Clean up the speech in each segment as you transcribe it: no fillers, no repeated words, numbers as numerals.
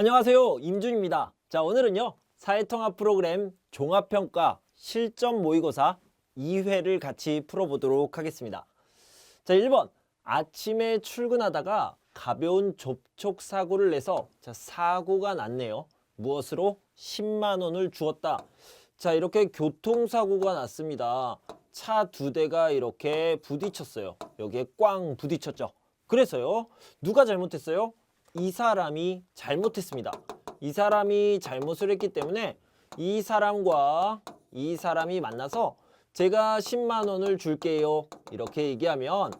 안녕하세요, 임준입니다. 자, 오늘은요 사회통합 프로그램 종합평가 실전 모의고사 2회를 같이 풀어보도록 하겠습니다. 자, 1번 아침에 출근하다가 가벼운 접촉사고를 내서 사고가 났네요. 무엇으로? 10만 원을 주었다. 자, 이렇게 교통사고가 났습니다. 차 2대가 이렇게 부딪혔어요. 여기에 꽝 부딪혔죠. 그래서요, 누가 잘못했어요? 이 사람이 잘못했습니다. 이 사람이 잘못을 했기 때문에 이 사람과 이 사람이 만나서 제가 10만 원을 줄게요. 이렇게 얘기하면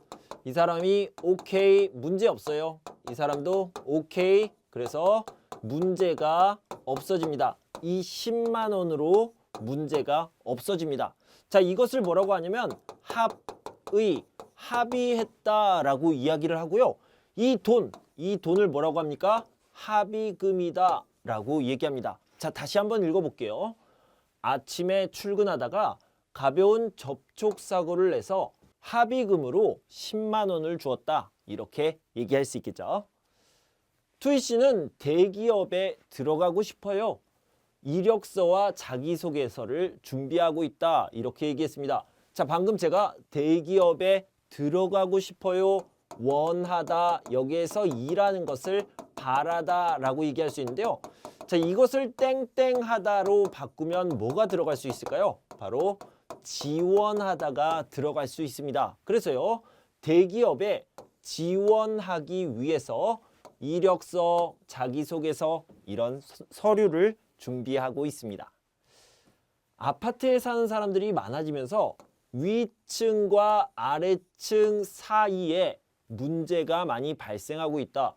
이 사람이 오케이, 문제 없어요. 이 사람도 오케이. 그래서 문제가 없어집니다. 이 10만 원으로 문제가 없어집니다. 자, 이것을 뭐라고 하냐면 합의했다라고 이야기를 하고요. 이 돈을 뭐라고 합니까? 합의금이다 라고 얘기합니다. 자, 다시 한번 읽어볼게요. 아침에 출근하다가 가벼운 접촉사고를 내서 합의금으로 10만 원을 주었다. 이렇게 얘기할 수 있겠죠. 투이 씨는 대기업에 들어가고 싶어요. 이력서와 자기소개서를 준비하고 있다. 이렇게 얘기했습니다. 자, 방금 제가 대기업에 들어가고 싶어요. 원하다, 여기에서 일하는 것을 바라다 라고 얘기할 수 있는데요. 자, 이것을 땡땡하다로 바꾸면 뭐가 들어갈 수 있을까요? 바로 지원하다가 들어갈 수 있습니다. 그래서요, 대기업에 지원하기 위해서 이력서, 자기소개서 이런 서류를 준비하고 있습니다. 아파트에 사는 사람들이 많아지면서 위층과 아래층 사이에 문제가 많이 발생하고 있다.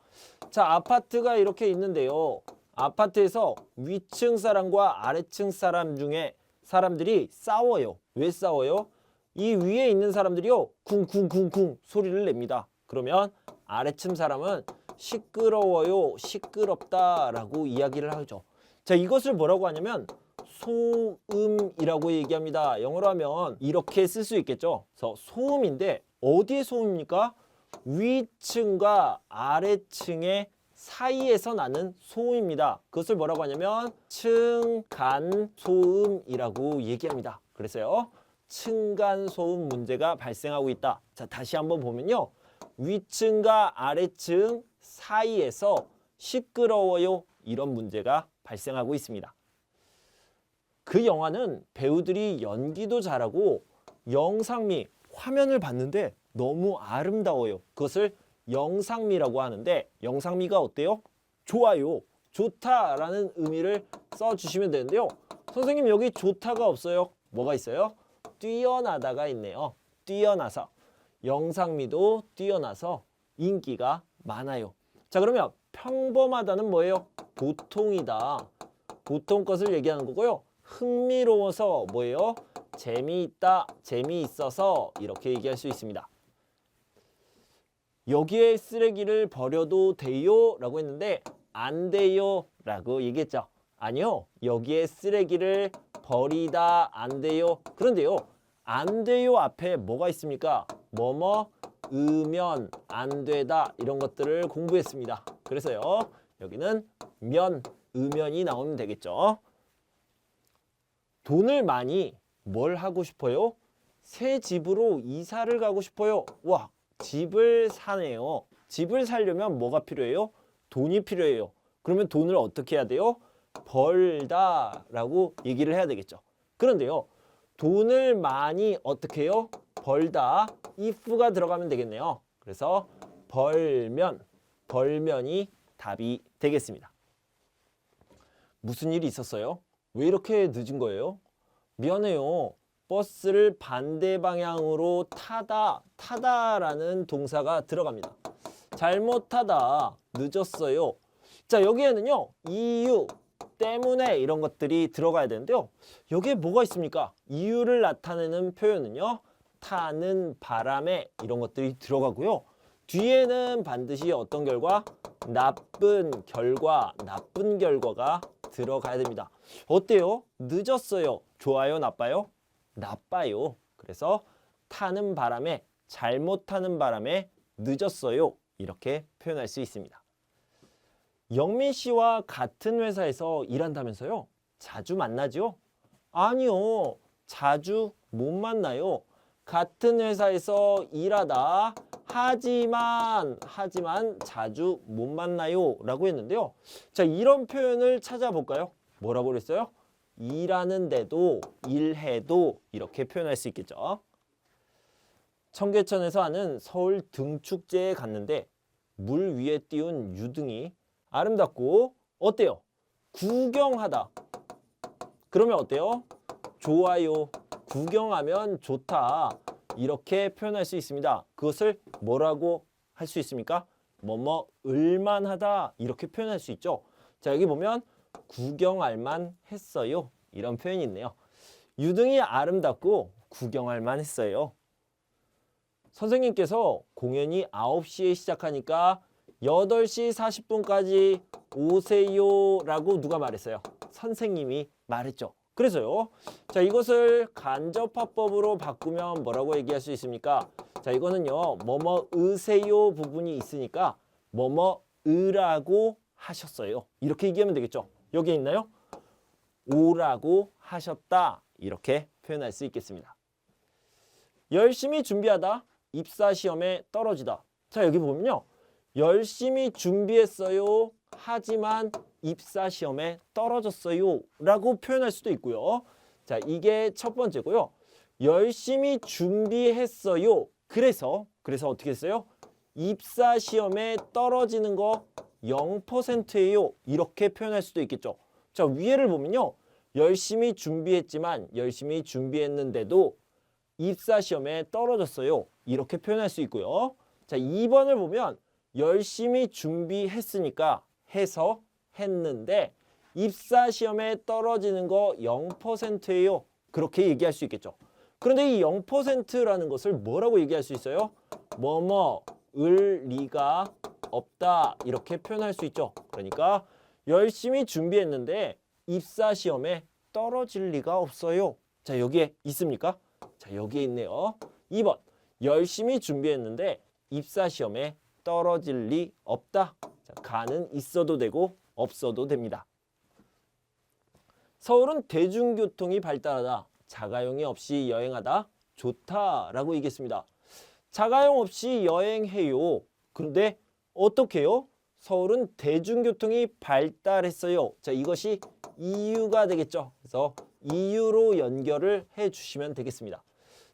자, 아파트가 이렇게 있는데요. 아파트에서 위층 사람과 아래층 사람 중에 사람들이 싸워요. 왜 싸워요? 이 위에 있는 사람들이요, 쿵쿵쿵쿵 소리를 냅니다. 그러면 아래층 사람은 시끄러워요, 시끄럽다라고 이야기를 하죠. 자, 이것을 뭐라고 하냐면 소음이라고 얘기합니다. 영어로 하면 이렇게 쓸 수 있겠죠. 그래서 소음인데 어디에 소음입니까? 위층과 아래층의 사이에서 나는 소음입니다. 그것을 뭐라고 하냐면 층간소음이라고 얘기합니다. 그래서요, 층간소음 문제가 발생하고 있다. 자, 다시 한번 보면요, 위층과 아래층 사이에서 시끄러워요, 이런 문제가 발생하고 있습니다. 그 영화는 배우들이 연기도 잘하고 영상미, 화면을 봤는데 너무 아름다워요. 그것을 영상미라고 하는데, 영상미가 어때요? 좋아요, 좋다라는 의미를 써주시면 되는데요. 선생님, 여기 좋다가 없어요. 뭐가 있어요? 뛰어나다가 있네요. 뛰어나서, 영상미도 뛰어나서 인기가 많아요. 자, 그러면 평범하다는 뭐예요? 보통이다. 보통 것을 얘기하는 거고요. 흥미로워서 뭐예요? 재미있다, 재미있어서 이렇게 얘기할 수 있습니다. 여기에 쓰레기를 버려도 돼요? 라고 했는데 안 돼요 라고 얘기했죠. 아니요, 여기에 쓰레기를 버리다 안 돼요. 그런데요, 안 돼요 앞에 뭐가 있습니까? 뭐뭐, 으면, 안 되다, 이런 것들을 공부했습니다. 그래서요, 여기는 면, 으면이 나오면 되겠죠. 돈을 많이 뭘 하고 싶어요? 새 집으로 이사를 가고 싶어요. 와, 집을 사네요. 집을 사려면 뭐가 필요해요? 돈이 필요해요. 그러면 돈을 어떻게 해야 돼요? 벌다 라고 얘기를 해야 되겠죠. 그런데요, 돈을 많이 어떻게 해요? 벌다, if가 들어가면 되겠네요. 그래서 벌면, 벌면이 답이 되겠습니다. 무슨 일이 있었어요? 왜 이렇게 늦은 거예요? 미안해요. 버스를 반대 방향으로 타다라는 동사가 들어갑니다. 잘못하다, 늦었어요. 자, 여기에는요, 이유, 때문에 이런 것들이 들어가야 되는데요. 여기에 뭐가 있습니까? 이유를 나타내는 표현은요, 타는 바람에 이런 것들이 들어가고요. 뒤에는 반드시 어떤 결과? 나쁜 결과, 나쁜 결과가 들어가야 됩니다. 어때요? 늦었어요. 좋아요, 나빠요? 나빠요. 그래서 타는 바람에, 잘못 타는 바람에 늦었어요. 이렇게 표현할 수 있습니다. 영민 씨와 같은 회사에서 일한다면서요? 자주 만나죠? 아니요. 자주 못 만나요. 같은 회사에서 일하다 하지만 자주 못 만나요 라고 했는데요. 자, 이런 표현을 찾아볼까요? 뭐라고 그랬어요? 일하는데도 일해도 이렇게 표현할 수 있겠죠. 청계천에서 하는 서울 등축제에 갔는데 물 위에 띄운 유등이 아름답고 어때요? 구경하다. 그러면 어때요? 좋아요. 구경하면 좋다. 이렇게 표현할 수 있습니다. 그것을 뭐라고 할 수 있습니까? 뭐뭐 을만하다. 이렇게 표현할 수 있죠. 자, 여기 보면 구경할 만 했어요. 이런 표현이 있네요. 유등이 아름답고 구경할 만 했어요. 선생님께서 공연이 9시에 시작하니까 8시 40분까지 오세요 라고 누가 말했어요? 선생님이 말했죠. 그래서요. 자, 이것을 간접화법으로 바꾸면 뭐라고 얘기할 수 있습니까? 자, 이거는요. 뭐뭐 으세요 부분이 있으니까 뭐뭐 으라고 하셨어요. 이렇게 얘기하면 되겠죠. 여기 있나요? 오라고 하셨다. 이렇게 표현할 수 있겠습니다. 열심히 준비하다 입사시험에 떨어지다. 자, 여기 보면요. 열심히 준비했어요. 하지만 입사시험에 떨어졌어요. 라고 표현할 수도 있고요. 자, 이게 첫 번째고요. 열심히 준비했어요. 그래서 어떻게 했어요? 입사시험에 떨어지는 거 0%예요. 이렇게 표현할 수도 있겠죠. 자, 위에를 보면요. 열심히 준비했지만 열심히 준비했는데도 입사시험에 떨어졌어요. 이렇게 표현할 수 있고요. 자, 2번을 보면 열심히 준비했으니까 해서 했는데 입사시험에 떨어지는 거 0%예요. 그렇게 얘기할 수 있겠죠. 그런데 이 0%라는 것을 뭐라고 얘기할 수 있어요? 뭐뭐을 리가 없다. 이렇게 표현할 수 있죠. 그러니까 열심히 준비했는데 입사시험에 떨어질 리가 없어요. 자, 여기에 있습니까? 자, 여기에 있네요. 2번. 열심히 준비했는데 입사시험에 떨어질 리 없다. 자, 가는 있어도 되고 없어도 됩니다. 서울은 대중교통이 발달하다. 자가용이 없이 여행하다. 좋다라고 얘기했습니다. 자가용 없이 여행해요. 그런데 어떻게 해요? 서울은 대중교통이 발달했어요. 자, 이것이 이유가 되겠죠. 그래서 이유로 연결을 해주시면 되겠습니다.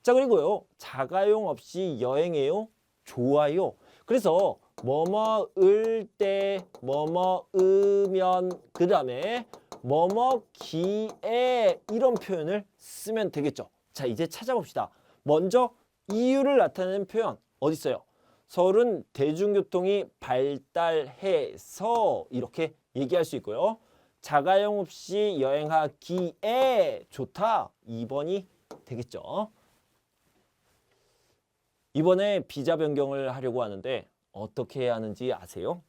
자, 그리고요. 자가용 없이 여행해요. 좋아요. 그래서 뭐뭐을 때, 뭐뭐으면, 그 다음에 뭐뭐기에 이런 표현을 쓰면 되겠죠. 자, 이제 찾아봅시다. 먼저 이유를 나타내는 표현 어디 있어요? 서울은 대중교통이 발달해서 이렇게 얘기할 수 있고요. 자가용 없이 여행하기에 좋다. 2번이 되겠죠. 이번에 비자 변경을 하려고 하는데 어떻게 해야 하는지 아세요?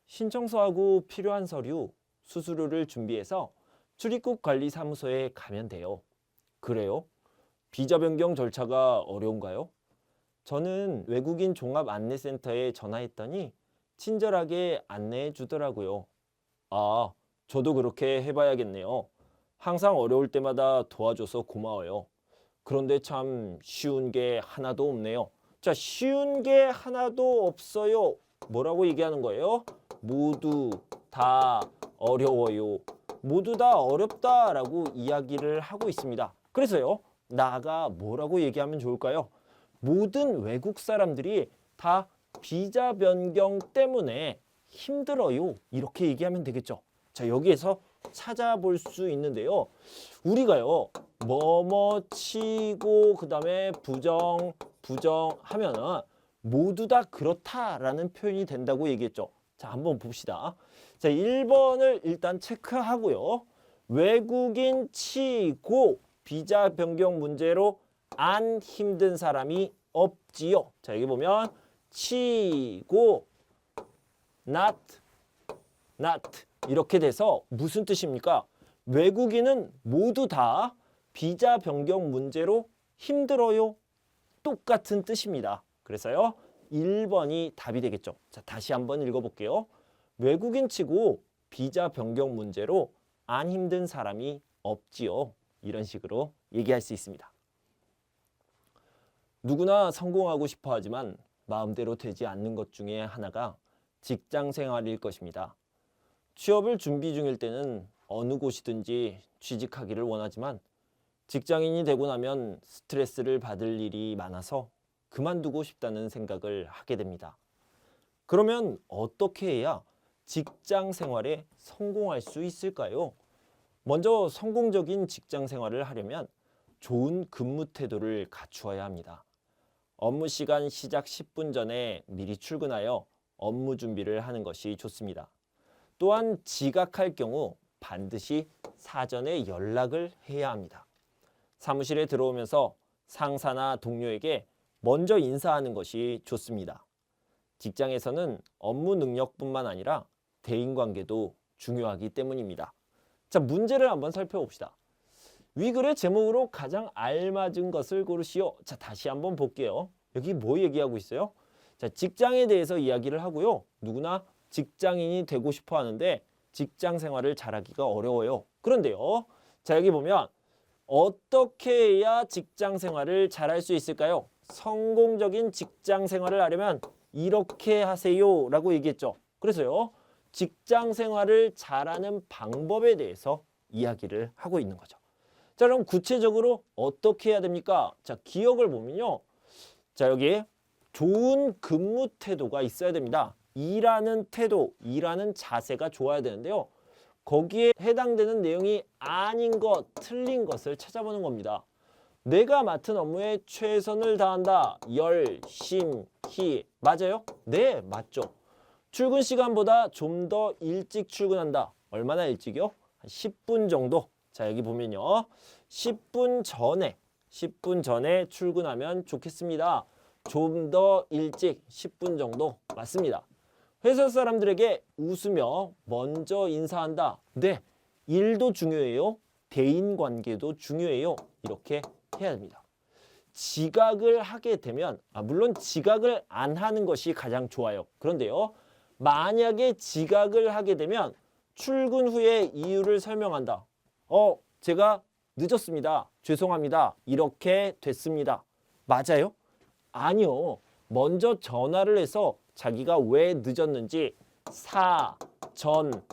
신청서하고 필요한 서류, 수수료를 준비해서 출입국 관리사무소에 가면 돼요. 그래요? 비자 변경 절차가 어려운가요? 저는 외국인 종합안내센터에 전화했더니 친절하게 안내해 주더라고요. 아, 저도 그렇게 해봐야겠네요. 항상 어려울 때마다 도와줘서 고마워요. 그런데 참 쉬운 게 하나도 없네요. 자, 쉬운 게 하나도 없어요. 뭐라고 얘기하는 거예요? 모두 다 어려워요. 모두 다 어렵다라고 이야기를 하고 있습니다. 그래서요, 나가 뭐라고 얘기하면 좋을까요? 모든 외국 사람들이 다 비자 변경 때문에 힘들어요. 이렇게 얘기하면 되겠죠. 자, 여기에서 찾아볼 수 있는데요. 우리가요, 뭐뭐 치고 그 다음에 부정 하면은 모두 다 그렇다라는 표현이 된다고 얘기했죠. 자, 한번 봅시다. 자, 1번을 일단 체크하고요. 외국인 치고 비자 변경 문제로 안 힘든 사람이 없지요. 자, 여기 보면 치고 not 이렇게 돼서 무슨 뜻입니까? 외국인은 모두 다 비자 변경 문제로 힘들어요. 똑같은 뜻입니다. 그래서요, 1번이 답이 되겠죠. 자, 다시 한번 읽어볼게요. 외국인치고 비자 변경 문제로 안 힘든 사람이 없지요. 이런 식으로 얘기할 수 있습니다. 누구나 성공하고 싶어 하지만 마음대로 되지 않는 것 중에 하나가 직장 생활일 것입니다. 취업을 준비 중일 때는 어느 곳이든지 취직하기를 원하지만 직장인이 되고 나면 스트레스를 받을 일이 많아서 그만두고 싶다는 생각을 하게 됩니다. 그러면 어떻게 해야 직장 생활에 성공할 수 있을까요? 먼저 성공적인 직장 생활을 하려면 좋은 근무 태도를 갖추어야 합니다. 업무 시간 시작 10분 전에 미리 출근하여 업무 준비를 하는 것이 좋습니다. 또한 지각할 경우 반드시 사전에 연락을 해야 합니다. 사무실에 들어오면서 상사나 동료에게 먼저 인사하는 것이 좋습니다. 직장에서는 업무 능력뿐만 아니라 대인관계도 중요하기 때문입니다. 자, 문제를 한번 살펴봅시다. 위글의 제목으로 가장 알맞은 것을 고르시오. 자, 다시 한번 볼게요. 여기 뭐 얘기하고 있어요? 자, 직장에 대해서 이야기를 하고요. 누구나 직장인이 되고 싶어 하는데 직장 생활을 잘하기가 어려워요. 그런데요. 자, 여기 보면 어떻게 해야 직장 생활을 잘할 수 있을까요? 성공적인 직장 생활을 하려면 이렇게 하세요 라고 얘기했죠. 그래서요. 직장 생활을 잘하는 방법에 대해서 이야기를 하고 있는 거죠. 자, 그럼 구체적으로 어떻게 해야 됩니까? 자, 기억을 보면요. 자, 여기 좋은 근무 태도가 있어야 됩니다. 일하는 태도, 일하는 자세가 좋아야 되는데요. 거기에 해당되는 내용이 아닌 것, 틀린 것을 찾아보는 겁니다. 내가 맡은 업무에 최선을 다한다. 열심히. 맞아요? 네, 맞죠. 출근 시간보다 좀 더 일찍 출근한다. 얼마나 일찍이요? 한 10분 정도. 자, 여기 보면요. 10분 전에 출근하면 좋겠습니다. 좀 더 일찍 10분 정도 맞습니다. 회사 사람들에게 웃으며 먼저 인사한다. 네, 일도 중요해요. 대인관계도 중요해요. 이렇게 해야 됩니다. 지각을 하게 되면 물론 지각을 안 하는 것이 가장 좋아요. 그런데요. 만약에 지각을 하게 되면 출근 후에 이유를 설명한다. 제가 늦었습니다. 죄송합니다. 이렇게 됐습니다. 맞아요? 아니요. 먼저 전화를 해서 자기가 왜 늦었는지 사전에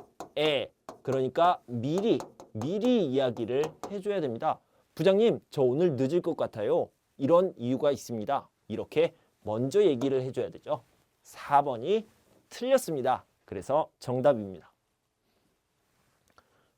그러니까 미리 이야기를 해줘야 됩니다. 부장님, 저 오늘 늦을 것 같아요. 이런 이유가 있습니다. 이렇게 먼저 얘기를 해줘야 되죠. 4번이 틀렸습니다. 그래서 정답입니다.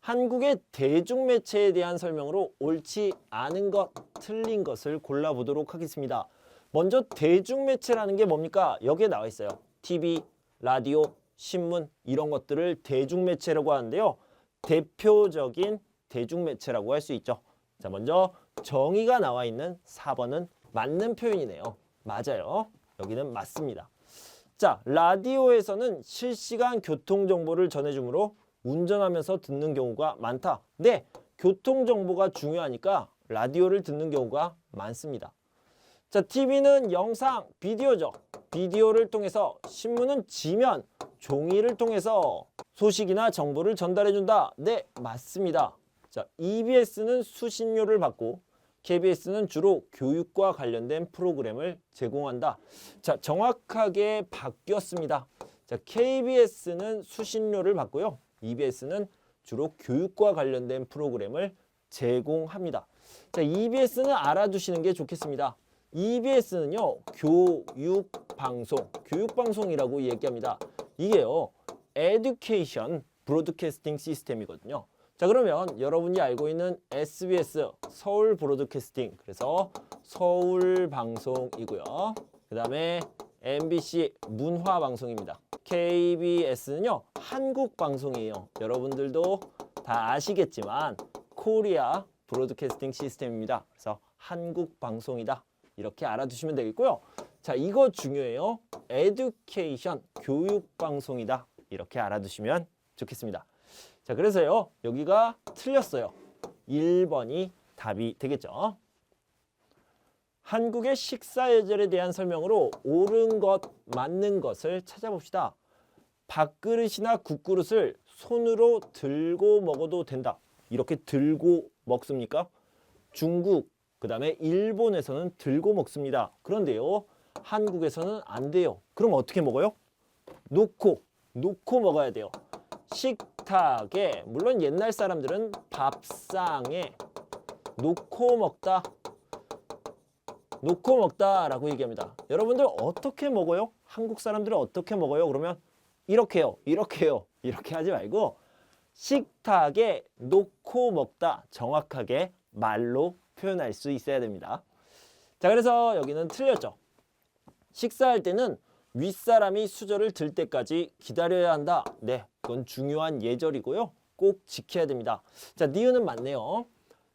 한국의 대중매체에 대한 설명으로 옳지 않은 것, 틀린 것을 골라보도록 하겠습니다. 먼저 대중매체라는 게 뭡니까? 여기에 나와 있어요. TV, 라디오, 신문 이런 것들을 대중매체라고 하는데요. 대표적인 대중매체라고 할 수 있죠. 자, 먼저 정의가 나와 있는 4번은 맞는 표현이네요. 맞아요. 여기는 맞습니다. 자, 라디오에서는 실시간 교통정보를 전해주므로 운전하면서 듣는 경우가 많다. 네, 교통정보가 중요하니까 라디오를 듣는 경우가 많습니다. 자, TV는 영상, 비디오죠. 비디오를 통해서, 신문은 지면, 종이를 통해서 소식이나 정보를 전달해준다. 네, 맞습니다. 자, EBS는 수신료를 받고 KBS는 주로 교육과 관련된 프로그램을 제공한다. 자, 정확하게 바뀌었습니다. 자, KBS는 수신료를 받고요. EBS는 주로 교육과 관련된 프로그램을 제공합니다. 자, EBS는 알아두시는 게 좋겠습니다. EBS는요, 교육방송이라고 얘기합니다. 이게요, Education Broadcasting System이거든요. 자, 그러면 여러분이 알고 있는 SBS, 서울 브로드캐스팅, 그래서 서울방송이고요. 그 다음에 MBC, 문화방송입니다. KBS는요, 한국방송이에요. 여러분들도 다 아시겠지만 코리아 브로드캐스팅 시스템입니다. 그래서 한국방송이다. 이렇게 알아두시면 되겠고요. 자, 이거 중요해요. 에듀케이션, 교육방송이다. 이렇게 알아두시면 좋겠습니다. 자, 그래서요. 여기가 틀렸어요. 1번이 답이 되겠죠. 한국의 식사 예절에 대한 설명으로 옳은 것, 맞는 것을 찾아봅시다. 밥그릇이나 국그릇을 손으로 들고 먹어도 된다. 이렇게 들고 먹습니까? 중국, 그 다음에 일본에서는 들고 먹습니다. 그런데요, 한국에서는 안 돼요. 그럼 어떻게 먹어요? 놓고 먹어야 돼요. 식탁에, 물론 옛날 사람들은 밥상에 놓고 먹다라고 얘기합니다. 여러분들 어떻게 먹어요? 한국 사람들은 어떻게 먹어요? 그러면 이렇게요. 이렇게 하지 말고 식탁에 놓고 먹다, 정확하게 말로 표현할 수 있어야 됩니다. 자, 그래서 여기는 틀렸죠. 식사할 때는 윗사람이 수저를 들 때까지 기다려야 한다. 네, 그건 중요한 예절이고요. 꼭 지켜야 됩니다. 자, 니은은 맞네요.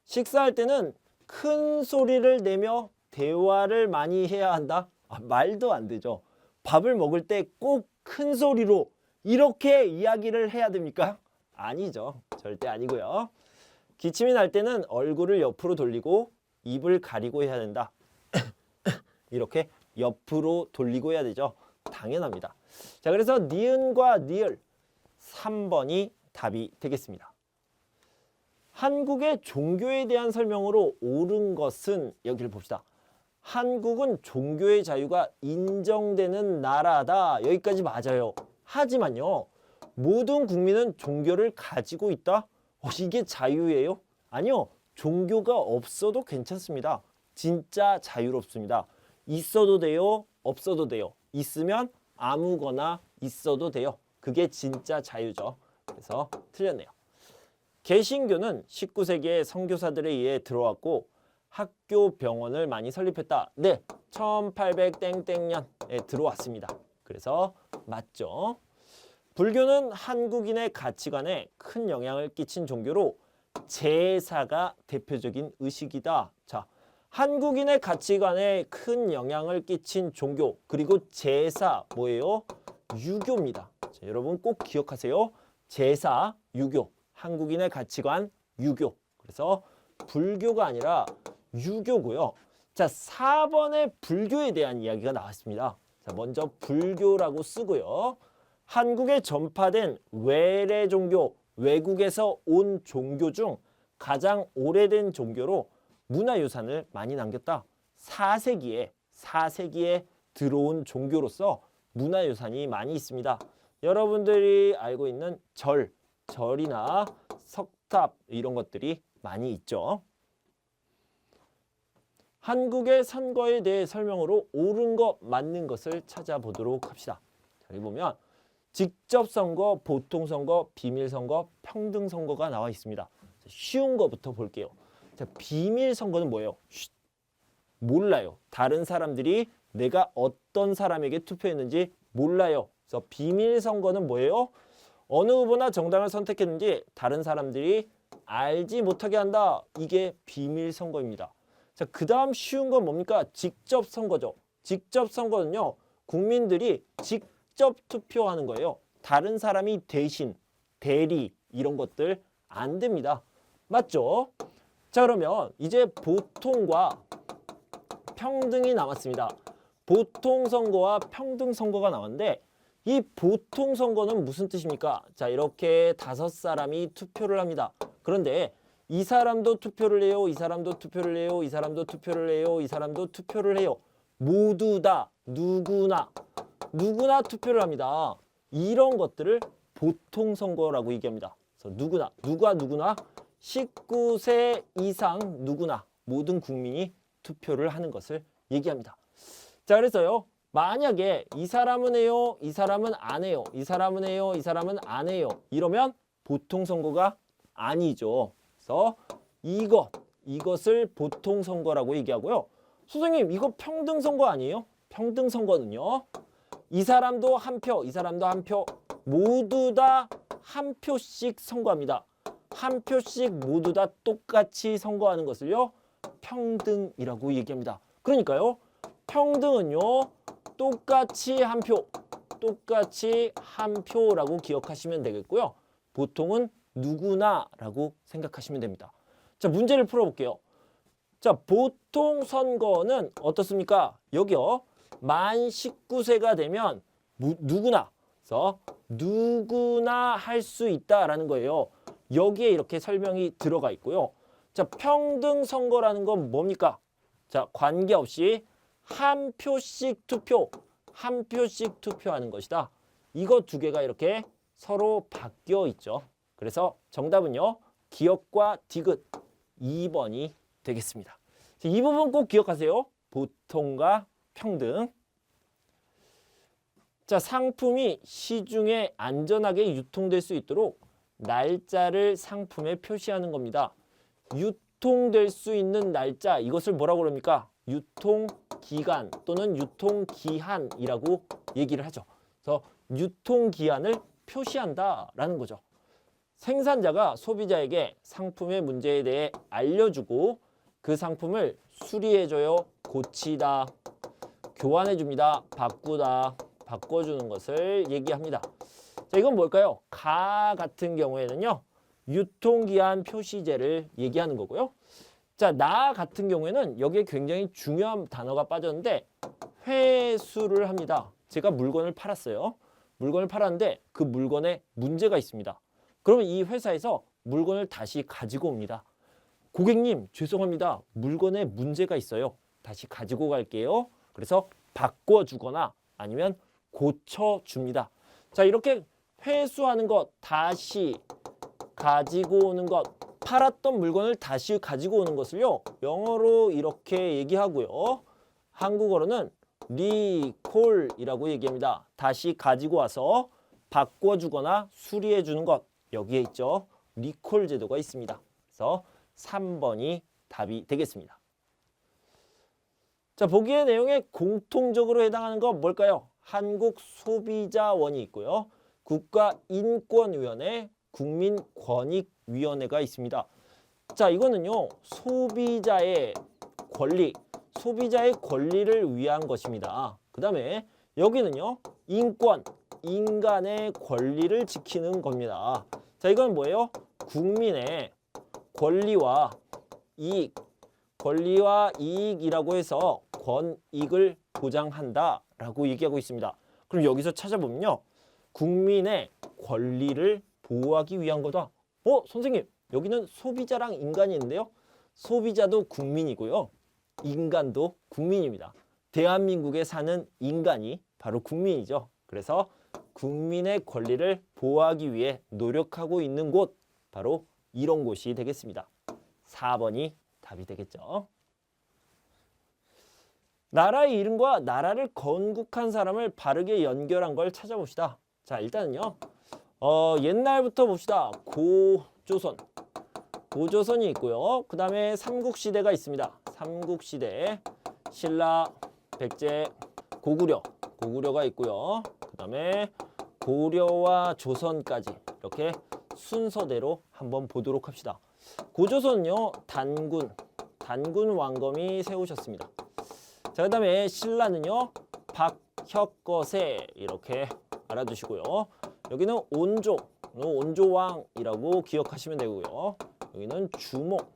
식사할 때는 큰 소리를 내며 대화를 많이 해야 한다. 말도 안 되죠. 밥을 먹을 때 꼭 큰 소리로 이렇게 이야기를 해야 됩니까? 아니죠. 절대 아니고요. 기침이 날 때는 얼굴을 옆으로 돌리고 입을 가리고 해야 된다. 이렇게 옆으로 돌리고 해야 되죠. 당연합니다. 자, 그래서 니은과 니을 3번이 답이 되겠습니다. 한국의 종교에 대한 설명으로 옳은 것은, 여기를 봅시다. 한국은 종교의 자유가 인정되는 나라다. 여기까지 맞아요. 하지만요, 모든 국민은 종교를 가지고 있다? 이게 자유예요? 아니요. 종교가 없어도 괜찮습니다. 진짜 자유롭습니다. 있어도 돼요, 없어도 돼요. 있으면 아무거나 있어도 돼요. 그게 진짜 자유죠. 그래서 틀렸네요. 개신교는 19세기에 선교사들에 의해 들어왔고 학교, 병원을 많이 설립했다. 네, 1800땡땡년에 들어왔습니다. 그래서 맞죠. 불교는 한국인의 가치관에 큰 영향을 끼친 종교로 제사가 대표적인 의식이다. 자, 한국인의 가치관에 큰 영향을 끼친 종교, 그리고 제사 뭐예요? 유교입니다. 자, 여러분 꼭 기억하세요. 제사, 유교, 한국인의 가치관, 유교. 그래서 불교가 아니라 유교고요. 자, 4번에 불교에 대한 이야기가 나왔습니다. 자, 먼저 불교라고 쓰고요. 한국에 전파된 외래 종교, 외국에서 온 종교 중 가장 오래된 종교로 문화유산을 많이 남겼다. 4세기에 들어온 종교로서 문화유산이 많이 있습니다. 여러분들이 알고 있는 절이나 석탑 이런 것들이 많이 있죠. 한국의 선거에 대해 설명으로 옳은 것, 맞는 것을 찾아보도록 합시다. 자, 여기 보면 직접 선거, 보통 선거, 비밀 선거, 평등 선거가 나와 있습니다. 쉬운 거부터 볼게요. 자, 비밀 선거는 뭐예요? 몰라요. 다른 사람들이 내가 어떤 사람에게 투표했는지 몰라요. 그래서 비밀 선거는 뭐예요? 어느 후보나 정당을 선택했는지 다른 사람들이 알지 못하게 한다. 이게 비밀 선거입니다. 자, 그 다음 쉬운 건 뭡니까? 직접 선거죠. 직접 선거는요, 국민들이 직접 투표하는 거예요. 다른 사람이 대신, 대리 이런 것들 안 됩니다. 맞죠? 자, 그러면 이제 보통과 평등이 남았습니다. 보통 선거와 평등 선거가 나왔는데 이 보통 선거는 무슨 뜻입니까? 자, 이렇게 5사람이 투표를 합니다. 그런데 이 사람도 투표를 해요. 이 사람도 투표를 해요. 이 사람도 투표를 해요. 이 사람도 투표를 해요. 모두 다 누구나 투표를 합니다. 이런 것들을 보통 선거라고 얘기합니다. 그래서 누구나 19세 이상 누구나 모든 국민이 투표를 하는 것을 얘기합니다. 자, 그래서요, 만약에 이 사람은 해요, 이 사람은 안 해요, 이 사람은 해요, 이 사람은 안 해요, 이러면 보통 선거가 아니죠. 그래서 이것을 보통 선거라고 얘기하고요. 선생님, 이거 평등 선거 아니에요? 평등 선거는요, 이 사람도 한 표, 이 사람도 한 표, 모두 다 한 표씩 선거합니다. 한 표씩 모두 다 똑같이 선거하는 것을요, 평등이라고 얘기합니다. 그러니까요, 평등은요, 똑같이 한 표라고 기억하시면 되겠고요. 보통은 누구나라고 생각하시면 됩니다. 자, 문제를 풀어볼게요. 자, 보통 선거는 어떻습니까? 여기요, 만 19세가 되면 누구나 그래서 누구나 할 수 있다라는 거예요. 여기에 이렇게 설명이 들어가 있고요. 자, 평등 선거라는 건 뭡니까? 자, 관계없이 한 표씩 투표하는 것이다. 이거 두 개가 이렇게 서로 바뀌어 있죠. 그래서 정답은요. 기역과 디귿 2번이 되겠습니다. 이 부분 꼭 기억하세요. 보통과 평등. 자, 상품이 시중에 안전하게 유통될 수 있도록 날짜를 상품에 표시하는 겁니다. 유통될 수 있는 날짜, 이것을 뭐라고 그럽니까? 유통기간 또는 유통기한이라고 얘기를 하죠. 그래서 유통기한을 표시한다라는 거죠. 생산자가 소비자에게 상품의 문제에 대해 알려주고 그 상품을 수리해줘요, 고치다, 교환해줍니다, 바꾸다, 바꿔주는 것을 얘기합니다. 자, 이건 뭘까요? 가 같은 경우에는요. 유통기한 표시제를 얘기하는 거고요. 자, 나 같은 경우에는 여기에 굉장히 중요한 단어가 빠졌는데 회수를 합니다. 제가 물건을 팔았어요. 물건을 팔았는데 그 물건에 문제가 있습니다. 그러면 이 회사에서 물건을 다시 가지고 옵니다. 고객님, 죄송합니다. 물건에 문제가 있어요. 다시 가지고 갈게요. 그래서 바꿔주거나 아니면 고쳐줍니다. 자, 이렇게 회수하는 것, 다시 가지고 오는 것, 팔았던 물건을 다시 가지고 오는 것을요. 영어로 이렇게 얘기하고요. 한국어로는 리콜이라고 얘기합니다. 다시 가지고 와서 바꿔주거나 수리해주는 것. 여기에 있죠. 리콜 제도가 있습니다. 그래서 3번이 답이 되겠습니다. 자, 보기의 내용에 공통적으로 해당하는 건 뭘까요? 한국소비자원이 있고요. 국가인권위원회, 국민권익위원회가 있습니다. 자, 이거는요. 소비자의 권리를 위한 것입니다. 그 다음에 여기는요. 인간의 권리를 지키는 겁니다. 자, 이건 뭐예요? 국민의 권리와 이익이라고 해서 권익을 보장한다라고 얘기하고 있습니다. 그럼 여기서 찾아보면요. 국민의 권리를 보호하기 위한 거다. 선생님, 여기는 소비자랑 인간이 있는데요. 소비자도 국민이고요. 인간도 국민입니다. 대한민국에 사는 인간이 바로 국민이죠. 그래서 국민의 권리를 보호하기 위해 노력하고 있는 곳, 바로 이런 곳이 되겠습니다. 4번이 답이 되겠죠. 나라의 이름과 나라를 건국한 사람을 바르게 연결한 걸 찾아봅시다. 자, 일단은요. 옛날부터 봅시다. 고조선이 있고요. 그 다음에 삼국시대가 있습니다. 삼국시대, 신라, 백제, 고구려가 있고요. 그 다음에 고려와 조선까지 이렇게 순서대로 한번 보도록 합시다. 고조선은요. 단군 왕검이 세우셨습니다. 자, 그 다음에 신라는요. 박혁거세 이렇게 알아두시고요. 여기는 온조왕이라고 기억하시면 되고요. 여기는 주목,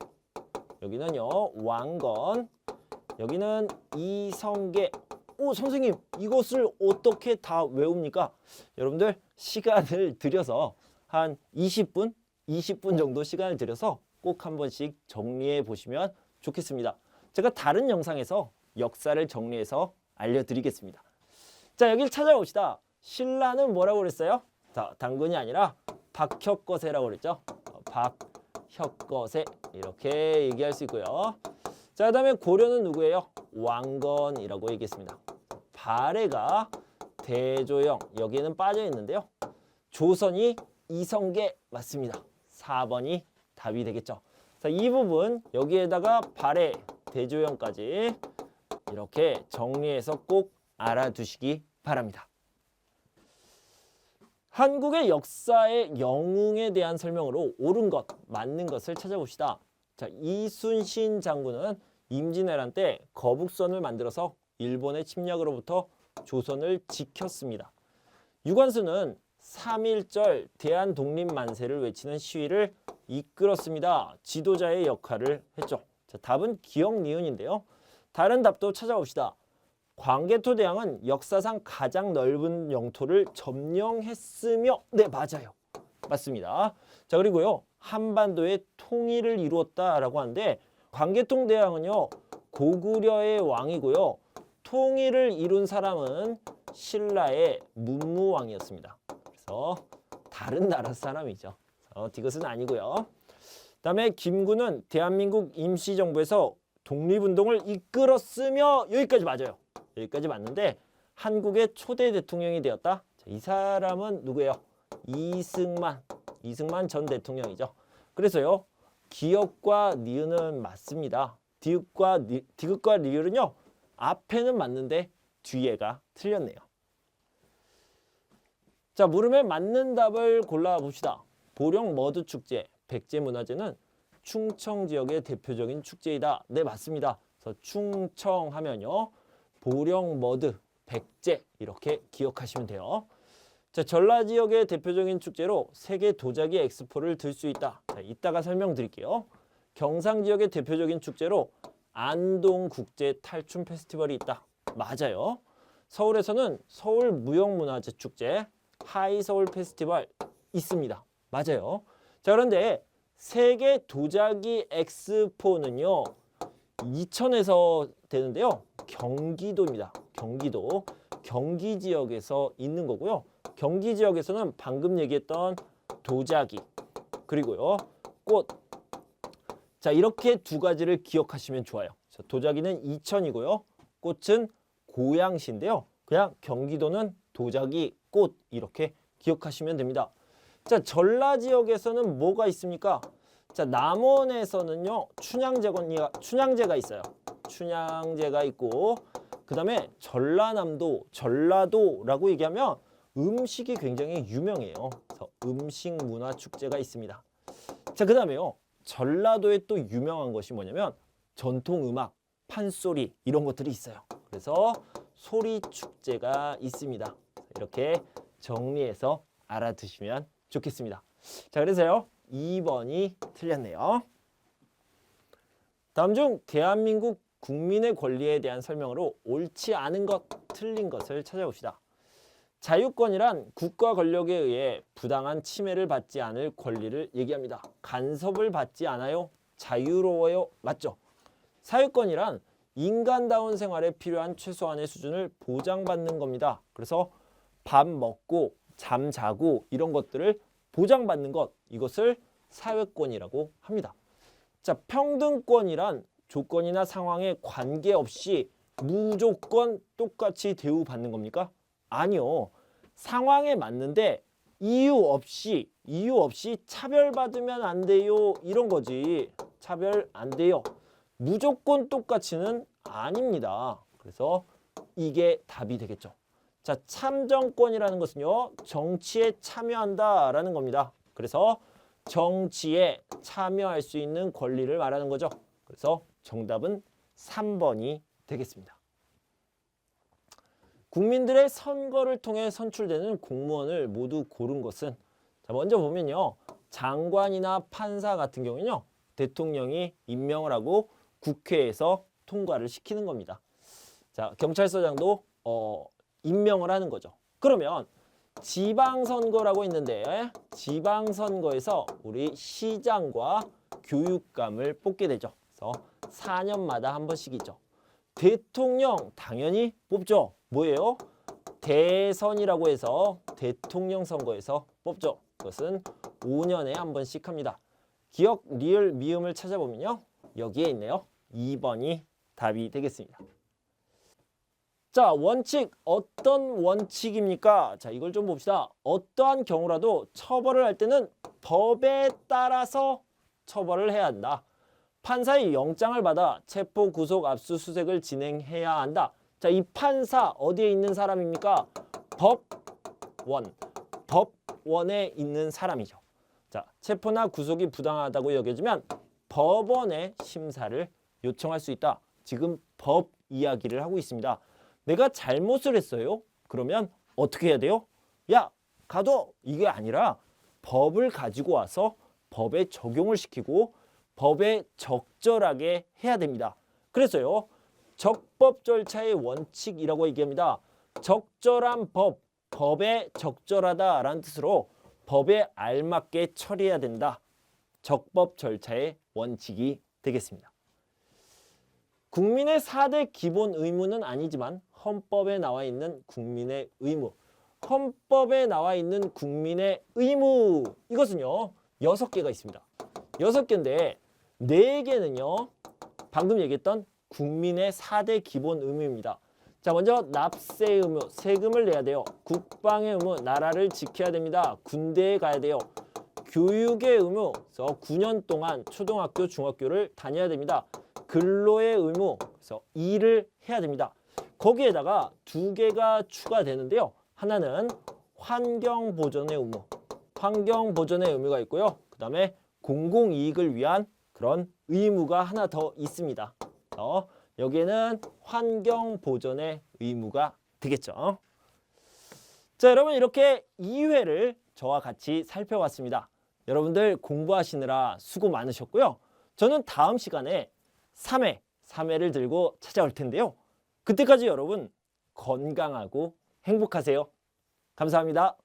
여기는요. 왕건, 여기는 이성계. 선생님, 이것을 어떻게 다 외웁니까? 여러분들 시간을 들여서 한 20분 정도 시간을 들여서 꼭 한 번씩 정리해 보시면 좋겠습니다. 제가 다른 영상에서 역사를 정리해서 알려드리겠습니다. 자, 여기를 찾아봅시다. 신라는 뭐라고 그랬어요? 자, 단군이 아니라 박혁거세라고 그랬죠. 박혁거세 이렇게 얘기할 수 있고요. 자, 그 다음에 고려는 누구예요? 왕건이라고 얘기했습니다. 발해가 대조영, 여기에는 빠져 있는데요. 조선이 이성계 맞습니다. 4번이 답이 되겠죠. 자, 이 부분 여기에다가 발해, 대조영까지 이렇게 정리해서 꼭 알아두시기 바랍니다. 한국의 역사의 영웅에 대한 설명으로 옳은 것, 맞는 것을 찾아봅시다. 자, 이순신 장군은 임진왜란 때 거북선을 만들어서 일본의 침략으로부터 조선을 지켰습니다. 유관순은 3.1절 대한독립만세를 외치는 시위를 이끌었습니다. 지도자의 역할을 했죠. 자, 답은 기억, 니은인데요. 다른 답도 찾아봅시다. 광개토 대왕은 역사상 가장 넓은 영토를 점령했으며 네, 맞아요. 맞습니다. 자, 그리고요. 한반도의 통일을 이루었다라고 하는데 광개토 대왕은요. 고구려의 왕이고요. 통일을 이룬 사람은 신라의 문무왕이었습니다. 그래서 다른 나라 사람이죠. 이것은 아니고요. 그다음에 김구는 대한민국 임시정부에서 독립운동을 이끌었으며 여기까지 맞아요. 여기까지 맞는데 한국의 초대 대통령이 되었다. 자, 이 사람은 누구예요? 이승만 전 대통령이죠. 그래서요. 기역과 니은은 맞습니다. 디귿과 리을은요. 앞에는 맞는데 뒤에가 틀렸네요. 자, 물음에 맞는 답을 골라봅시다. 보령 머드축제, 백제문화제는 충청 지역의 대표적인 축제이다. 네, 맞습니다. 그래서 충청하면요. 보령 머드, 백제 이렇게 기억하시면 돼요. 자, 전라 지역의 대표적인 축제로 세계 도자기 엑스포를 들 수 있다. 자, 이따가 설명드릴게요. 경상 지역의 대표적인 축제로 안동국제 탈춤 페스티벌이 있다. 맞아요. 서울에서는 서울무형문화재 축제, 하이서울 페스티벌 있습니다. 맞아요. 자, 그런데 세계 도자기 엑스포는요. 이천에서 되는데요. 경기도입니다. 경기도. 경기 지역에서 있는 거고요. 경기 지역에서는 방금 얘기했던 도자기, 그리고요. 꽃. 자, 이렇게 두 가지를 기억하시면 좋아요. 자, 도자기는 이천이고요. 꽃은 고양시인데요. 그냥 경기도는 도자기, 꽃 이렇게 기억하시면 됩니다. 자, 전라 지역에서는 뭐가 있습니까? 자, 남원에서는요. 춘향제가 있어요. 춘향제가 있고 그 다음에 전라도라고 얘기하면 음식이 굉장히 유명해요. 그래서 음식문화축제가 있습니다. 자, 그 다음에요. 전라도에 또 유명한 것이 뭐냐면 전통음악, 판소리 이런 것들이 있어요. 그래서 소리축제가 있습니다. 이렇게 정리해서 알아두시면 좋겠습니다. 자, 그래서요. 2번이 틀렸네요. 다음 중 대한민국 국민의 권리에 대한 설명으로 옳지 않은 것, 틀린 것을 찾아봅시다. 자유권이란 국가 권력에 의해 부당한 침해를 받지 않을 권리를 얘기합니다. 간섭을 받지 않아요. 자유로워요. 맞죠? 사유권이란 인간다운 생활에 필요한 최소한의 수준을 보장받는 겁니다. 그래서 밥 먹고 잠 자고 이런 것들을 보장받는 것, 이것을 사회권이라고 합니다. 자, 평등권이란 조건이나 상황에 관계없이 무조건 똑같이 대우받는 겁니까? 아니요. 상황에 맞는데 이유 없이 차별받으면 안 돼요. 이런 거지. 차별 안 돼요. 무조건 똑같이는 아닙니다. 그래서 이게 답이 되겠죠. 자, 참정권이라는 것은요. 정치에 참여한다라는 겁니다. 그래서 정치에 참여할 수 있는 권리를 말하는 거죠. 그래서 정답은 3번이 되겠습니다. 국민들의 선거를 통해 선출되는 공무원을 모두 고른 것은, 자, 먼저 보면요. 장관이나 판사 같은 경우는요. 대통령이 임명을 하고 국회에서 통과를 시키는 겁니다. 자, 경찰서장도 임명을 하는 거죠. 그러면 지방선거라고 있는데 지방선거에서 우리 시장과 교육감을 뽑게 되죠. 그래서 4년마다 한 번씩이죠. 대통령 당연히 뽑죠. 뭐예요? 대선이라고 해서 대통령 선거에서 뽑죠. 그것은 5년에 한 번씩 합니다. 기역, 리을, 미음을 찾아보면요. 여기에 있네요. 2번이 답이 되겠습니다. 자, 원칙. 어떤 원칙입니까? 자, 이걸 좀 봅시다. 어떠한 경우라도 처벌을 할 때는 법에 따라서 처벌을 해야 한다. 판사의 영장을 받아 체포, 구속, 압수수색을 진행해야 한다. 자, 이 판사 어디에 있는 사람입니까? 법원에 있는 사람이죠. 자, 체포나 구속이 부당하다고 여겨지면 법원에 심사를 요청할 수 있다. 지금 법 이야기를 하고 있습니다. 내가 잘못을 했어요? 그러면 어떻게 해야 돼요? 야, 가둬! 이게 아니라 법을 가지고 와서 법에 적용을 시키고 법에 적절하게 해야 됩니다. 그래서요. 적법 절차의 원칙이라고 얘기합니다. 적절한 법, 법에 적절하다라는 뜻으로 법에 알맞게 처리해야 된다. 적법 절차의 원칙이 되겠습니다. 국민의 4대 기본 의무는 아니지만 헌법에 나와 있는 국민의 의무, 헌법에 나와 있는 국민의 의무, 이것은요 6개가 있습니다. 6개인데 4개는요 방금 얘기했던 국민의 4대 기본 의무입니다. 자, 먼저 납세 의무, 세금을 내야 돼요. 국방의 의무, 나라를 지켜야 됩니다. 군대에 가야 돼요. 교육의 의무, 그래서 9년 동안 초등학교, 중학교를 다녀야 됩니다. 근로의 의무, 그래서 일을 해야 됩니다. 거기에다가 2개가 추가되는데요. 하나는 환경보전의 의무, 환경보전의 의무가 있고요. 그 다음에 공공이익을 위한 그런 의무가 하나 더 있습니다. 여기에는 환경보전의 의무가 되겠죠. 자, 여러분 이렇게 2회를 저와 같이 살펴봤습니다. 여러분들 공부하시느라 수고 많으셨고요. 저는 다음 시간에 3회를 들고 찾아올 텐데요. 그때까지 여러분 건강하고 행복하세요. 감사합니다.